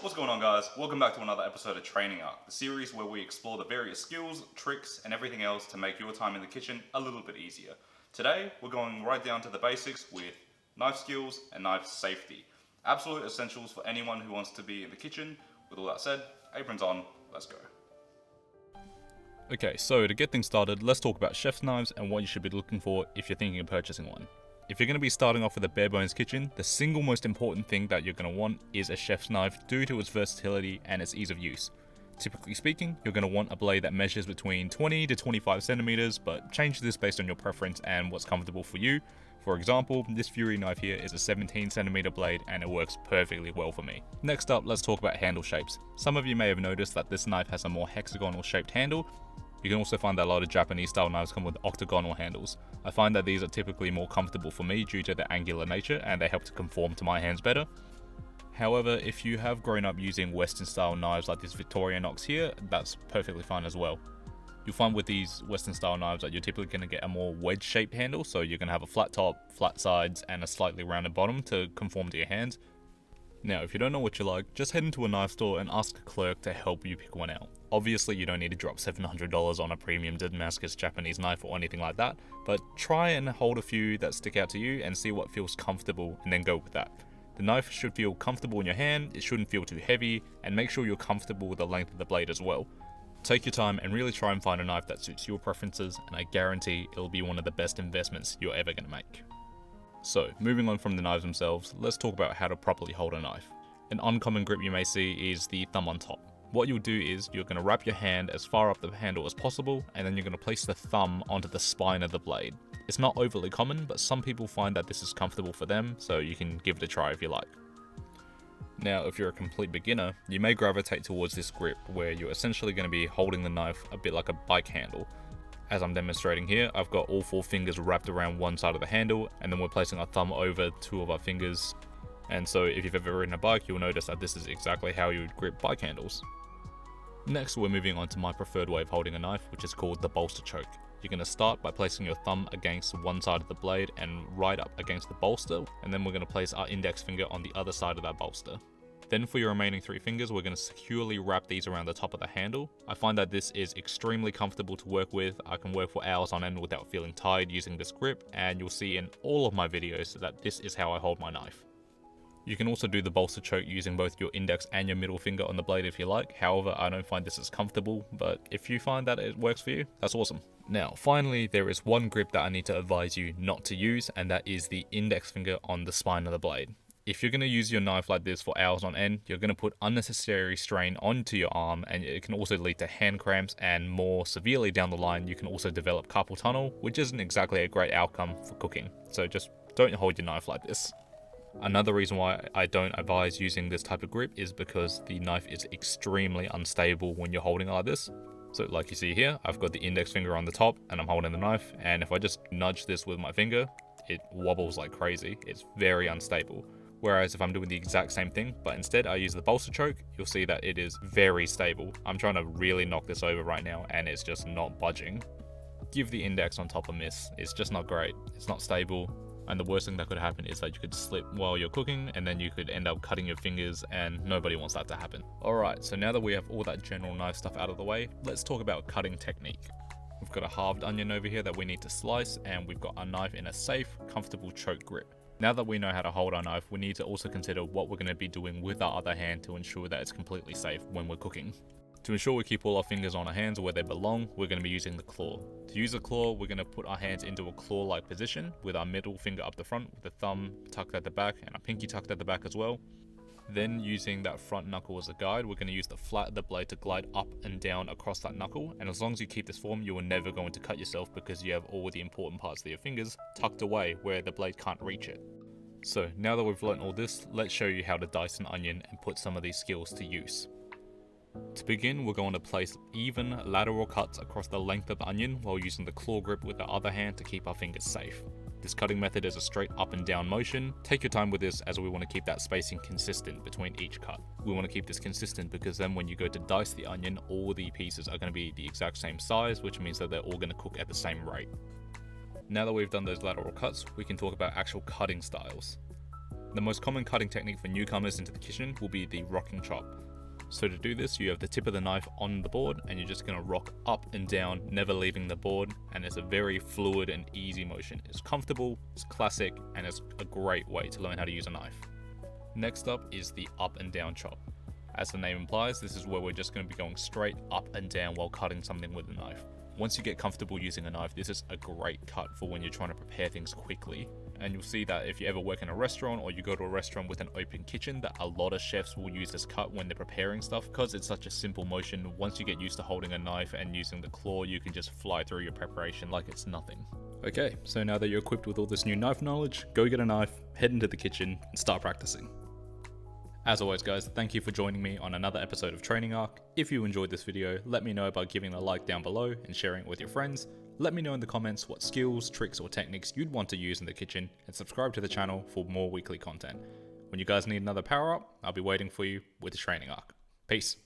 What's going on, guys? Welcome back to another episode of Training Arc, the series where we explore the various skills, tricks, and everything else to make your time in the kitchen a little bit easier. Today, we're going right down to the basics with knife skills and knife safety. Absolute essentials for anyone who wants to be in the kitchen. With all that said, aprons on, let's go. Okay, so to get things started, let's talk about chef's knives and what you should be looking for if you're thinking of purchasing one. If you're going to be starting off with a bare bones kitchen, the single most important thing that you're going to want is a chef's knife due to its versatility and its ease of use. Typically speaking, you're going to want a blade that measures between 20 to 25 centimeters, but change this based on your preference and what's comfortable for you. For example, this Fury knife here is a 17 centimeter blade and it works perfectly well for me. Next up, let's talk about handle shapes. Some of you may have noticed that this knife has a more hexagonal shaped handle. You can also find that a lot of Japanese style knives come with octagonal handles. I find that these are typically more comfortable for me due to their angular nature and they help to conform to my hands better. However, if you have grown up using Western style knives like this Victorinox here, that's perfectly fine as well. You'll find with these Western style knives that you're typically going to get a more wedge shaped handle, so you're going to have a flat top, flat sides, and a slightly rounded bottom to conform to your hands. Now, if you don't know what you like, just head into a knife store and ask a clerk to help you pick one out. Obviously, you don't need to drop $700 on a premium Damascus Japanese knife or anything like that, but try and hold a few that stick out to you and see what feels comfortable and then go with that. The knife should feel comfortable in your hand, it shouldn't feel too heavy, and make sure you're comfortable with the length of the blade as well. Take your time and really try and find a knife that suits your preferences, and I guarantee it'll be one of the best investments you're ever going to make. So, moving on from the knives themselves, let's talk about how to properly hold a knife. An uncommon grip you may see is the thumb on top. What you'll do is you're going to wrap your hand as far up the handle as possible, and then you're going to place the thumb onto the spine of the blade. It's not overly common, but some people find that this is comfortable for them, so you can give it a try if you like. Now, if you're a complete beginner, you may gravitate towards this grip where you're essentially going to be holding the knife a bit like a bike handle. As I'm demonstrating here, I've got all 4 fingers wrapped around one side of the handle, and then we're placing our thumb over 2 of our fingers. And so if you've ever ridden a bike, you'll notice that this is exactly how you would grip bike handles. Next, we're moving on to my preferred way of holding a knife, which is called the bolster choke. You're going to start by placing your thumb against one side of the blade and right up against the bolster, and then we're going to place our index finger on the other side of that bolster. Then for your remaining 3 fingers, we're going to securely wrap these around the top of the handle. I find that this is extremely comfortable to work with. I can work for hours on end without feeling tired using this grip, and you'll see in all of my videos that this is how I hold my knife. You can also do the bolster choke using both your index and your middle finger on the blade if you like. However, I don't find this as comfortable, but if you find that it works for you, that's awesome. Now, finally, there is one grip that I need to advise you not to use, and that is the index finger on the spine of the blade. If you're going to use your knife like this for hours on end, you're going to put unnecessary strain onto your arm, and it can also lead to hand cramps, and more severely down the line, you can also develop carpal tunnel, which isn't exactly a great outcome for cooking. So just don't hold your knife like this. Another reason why I don't advise using this type of grip is because the knife is extremely unstable when you're holding it like this. So like you see here, I've got the index finger on the top and I'm holding the knife, and if I just nudge this with my finger, it wobbles like crazy. It's very unstable. Whereas if I'm doing the exact same thing, but instead I use the bolster choke, you'll see that it is very stable. I'm trying to really knock this over right now and it's just not budging. Give the index on top a miss. It's just not great. It's not stable. And the worst thing that could happen is that you could slip while you're cooking and then you could end up cutting your fingers, and nobody wants that to happen. Alright, so now that we have all that general knife stuff out of the way, let's talk about cutting technique. We've got a halved onion over here that we need to slice, and we've got our knife in a safe, comfortable choke grip. Now that we know how to hold our knife, we need to also consider what we're going to be doing with our other hand to ensure that it's completely safe when we're cooking. To ensure we keep all our fingers on our hands where they belong, we're going to be using the claw. To use the claw, we're going to put our hands into a claw-like position with our middle finger up the front, with the thumb tucked at the back and our pinky tucked at the back as well. Then using that front knuckle as a guide, we're going to use the flat of the blade to glide up and down across that knuckle, and as long as you keep this form, you are never going to cut yourself because you have all the important parts of your fingers tucked away where the blade can't reach it. So now that we've learned all this, let's show you how to dice an onion and put some of these skills to use. To begin, we're going to place even lateral cuts across the length of the onion while using the claw grip with the other hand to keep our fingers safe. This cutting method is a straight up and down motion. Take your time with this as we want to keep that spacing consistent between each cut. We want to keep this consistent because then when you go to dice the onion, all the pieces are going to be the exact same size, which means that they're all going to cook at the same rate. Now that we've done those lateral cuts, we can talk about actual cutting styles. The most common cutting technique for newcomers into the kitchen will be the rocking chop. So to do this, you have the tip of the knife on the board and you're just going to rock up and down, never leaving the board, and it's a very fluid and easy motion. It's comfortable, it's classic, and it's a great way to learn how to use a knife. Next up is the up and down chop. As the name implies, this is where we're just going to be going straight up and down while cutting something with a knife. Once you get comfortable using a knife, this is a great cut for when you're trying to prepare things quickly. And you'll see that if you ever work in a restaurant or you go to a restaurant with an open kitchen, that a lot of chefs will use this cut when they're preparing stuff because it's such a simple motion. Once you get used to holding a knife and using the claw, you can just fly through your preparation like it's nothing. Okay, so now that you're equipped with all this new knife knowledge, go get a knife, head into the kitchen, and start practicing. As always guys, thank you for joining me on another episode of Training Arc. If you enjoyed this video, let me know by giving a like down below and sharing it with your friends. Let me know in the comments what skills, tricks or techniques you'd want to use in the kitchen, and subscribe to the channel for more weekly content. When you guys need another power up, I'll be waiting for you with the Training Arc. Peace.